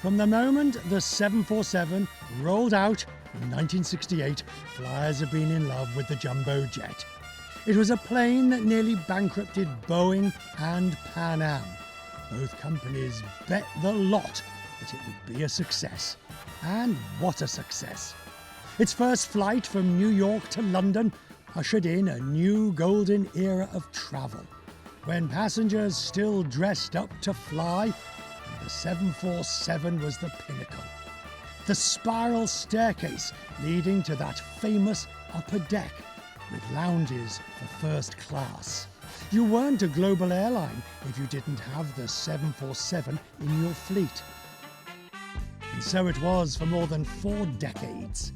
From the moment the 747 rolled out in 1968, flyers have been in love with the jumbo jet. It was a plane that nearly bankrupted Boeing and Pan Am. Both companies bet the lot that it would be a success. And what a success. Its first flight from New York to London ushered in a new golden era of travel, when passengers still dressed up to fly, and the 747 was the pinnacle. The spiral staircase leading to that famous upper deck with lounges for first class. You weren't a global airline if you didn't have the 747 in your fleet. And so it was for more than 4 decades.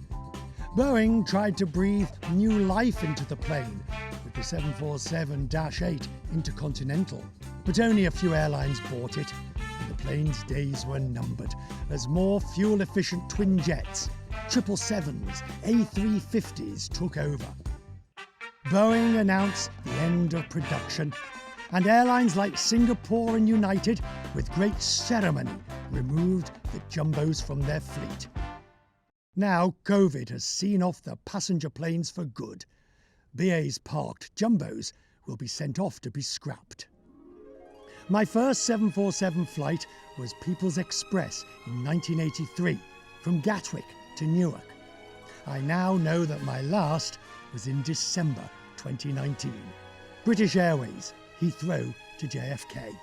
Boeing tried to breathe new life into the plane with the 747-8 Intercontinental, but only a few airlines bought it, and the plane's days were numbered as more fuel-efficient twin jets, 777s, A350s took over. Boeing announced the end of production, and airlines like Singapore and United, with great ceremony, removed the jumbos from their fleet. Now COVID has seen off the passenger planes for good. BA's parked jumbos will be sent off to be scrapped. My first 747 flight was People's Express in 1983, from Gatwick to Newark. I now know that my last was in December 2019. British Airways, Heathrow to JFK.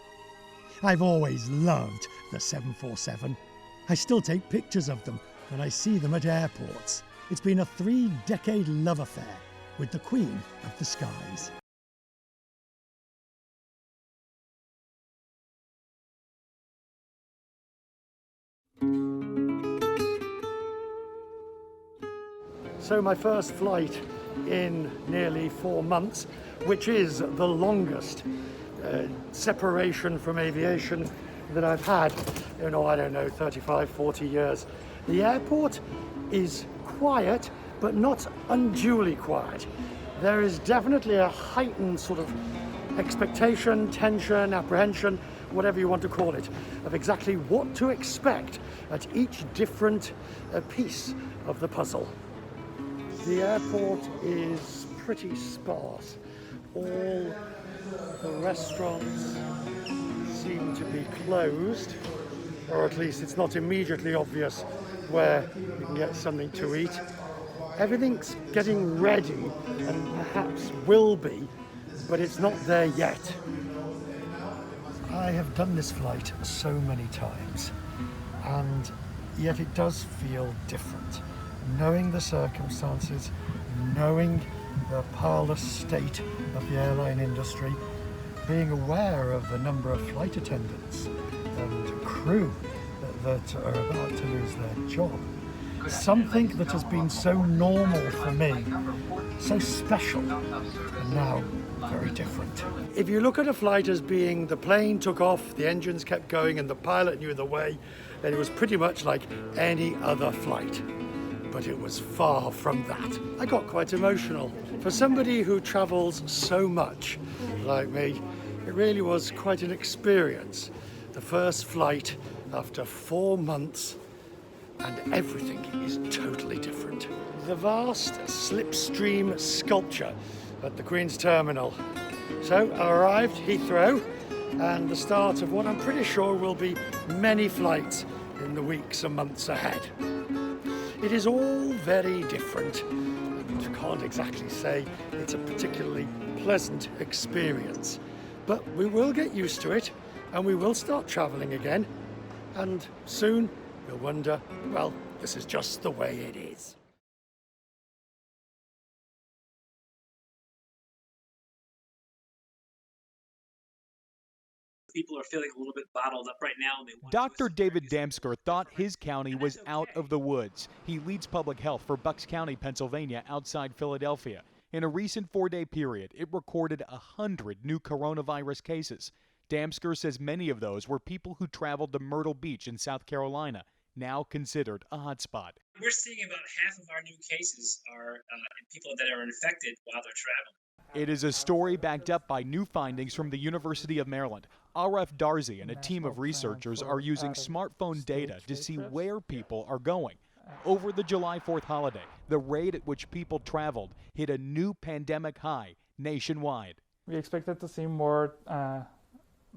I've always loved the 747. I still take pictures of them when I see them at airports. It's been a 3-decade love affair with the Queen of the Skies. So my first flight in nearly 4 months, which is the longest separation from aviation that I've had, I don't know, 35, 40 years. The airport is quiet, but not unduly quiet. There is definitely a heightened sort of expectation, tension, apprehension, whatever you want to call it, of exactly what to expect at each different piece of the puzzle. The airport is pretty sparse. All the restaurants seem to be closed, or at least it's not immediately obvious where you can get something to eat. Everything's getting ready and perhaps will be, but it's not there yet. I have done this flight so many times, and yet it does feel different. Knowing the circumstances, knowing the parlous state of the airline industry, being aware of the number of flight attendants and crew that are about to lose their job. Something that has been so normal for me, so special, and now very different. If you look at a flight as being the plane took off, the engines kept going and the pilot knew the way, then it was pretty much like any other flight. But it was far from that. I got quite emotional. For somebody who travels so much, like me, it really was quite an experience. The first flight after 4 months, and everything is totally different. The vast slipstream sculpture at the Queen's Terminal. So I arrived Heathrow, and the start of what I'm pretty sure will be many flights in the weeks and months ahead. It is all very different. You can't exactly say it's a particularly pleasant experience, but we will get used to it and we will start travelling again, and soon we'll wonder, well, this is just the way it is. People are feeling a little bit bottled up right now. Dr. David Damsker thought his county was out of the woods. He leads public health for Bucks County, Pennsylvania, outside Philadelphia. In a recent 4-day period, it recorded 100 new coronavirus cases. Damsker says many of those were people who traveled to Myrtle Beach in South Carolina, now considered a hotspot. We're seeing about half of our new cases are in people that are infected while they're traveling. It is a story backed up by new findings from the University of Maryland. Aref Darzi and a team of researchers are using smartphone data to see where people are going. Over the July 4th holiday, the rate at which people traveled hit a new pandemic high nationwide. We expected to see more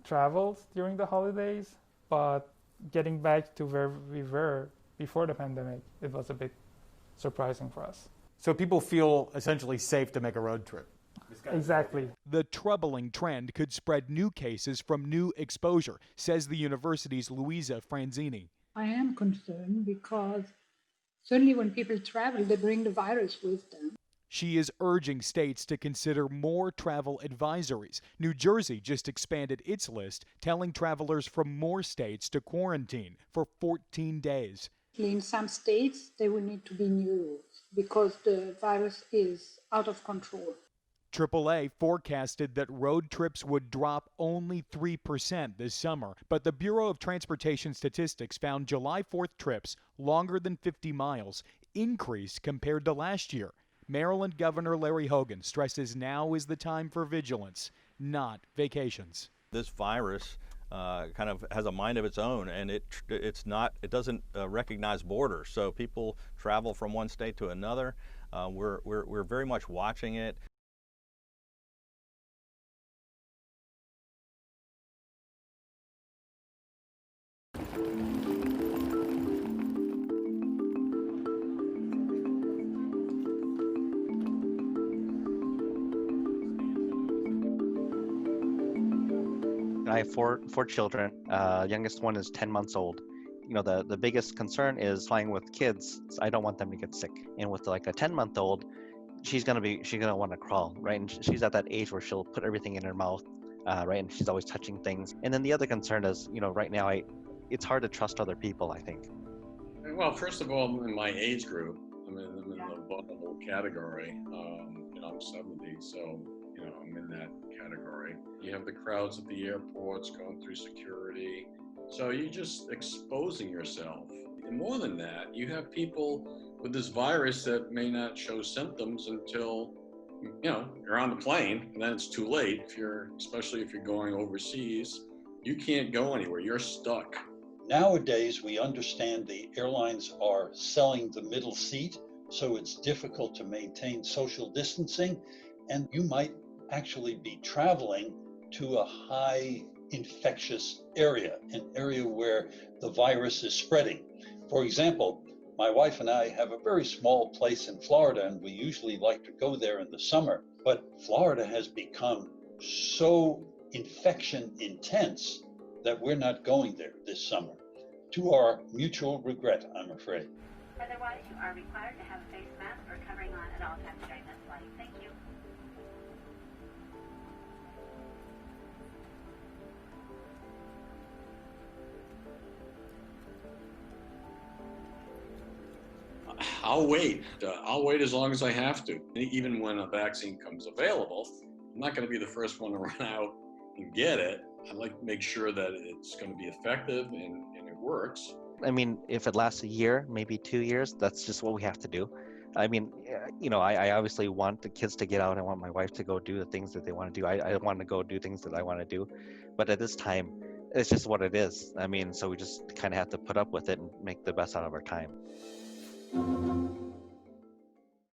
travels during the holidays, but getting back to where we were before the pandemic, it was a bit surprising for us. So people feel essentially safe to make a road trip. Exactly. The troubling trend could spread new cases from new exposure, says the university's Luisa Franzini. I am concerned because certainly when people travel, they bring the virus with them. She is urging states to consider more travel advisories. New Jersey just expanded its list, telling travelers from more states to quarantine for 14 days. In some states, there will need to be new rules because the virus is out of control. AAA forecasted that road trips would drop only 3% this summer, but the Bureau of Transportation Statistics found July 4th trips longer than 50 miles increased compared to last year. Maryland Governor Larry Hogan stresses now is the time for vigilance, not vacations. This virus kind of has a mind of its own, and it doesn't recognize borders. So people travel from one state to another. We're very much watching it. I have four children. Youngest one is 10 months old. You know, the biggest concern is flying with kids. I don't want them to get sick. And with like a 10-month-old, she's gonna want to crawl, right? And she's at that age where she'll put everything in her mouth, right? And she's always touching things. And then the other concern is, you know, right now it's hard to trust other people, I think. Well, first of all, in my age group, I'm in the vulnerable category. I'm 70, so I'm in that category. You have the crowds at the airports going through security. So you're just exposing yourself. And more than that, you have people with this virus that may not show symptoms until, you're on the plane, and then it's too late. Especially if you're going overseas, you can't go anywhere. You're stuck. Nowadays, we understand the airlines are selling the middle seat, so it's difficult to maintain social distancing, and you might actually be traveling to a high infectious area, an area where the virus is spreading. For example, my wife and I have a very small place in Florida, and we usually like to go there in the summer, but Florida has become so infection intense that we're not going there this summer, to our mutual regret, I'm afraid. Otherwise, you are required to have a face mask or covering on at all times during this flight. Thank you. I'll wait. I'll wait as long as I have to. Even when a vaccine comes available, I'm not going to be the first one to run out and get it. I'd like to make sure that it's going to be effective and it works. I mean, if it lasts a year, maybe 2 years, that's just what we have to do. I mean, I obviously want the kids to get out. I want my wife to go do the things that they want to do. I want to go do things that I want to do. But at this time, it's just what it is. I mean, so we just kind of have to put up with it and make the best out of our time.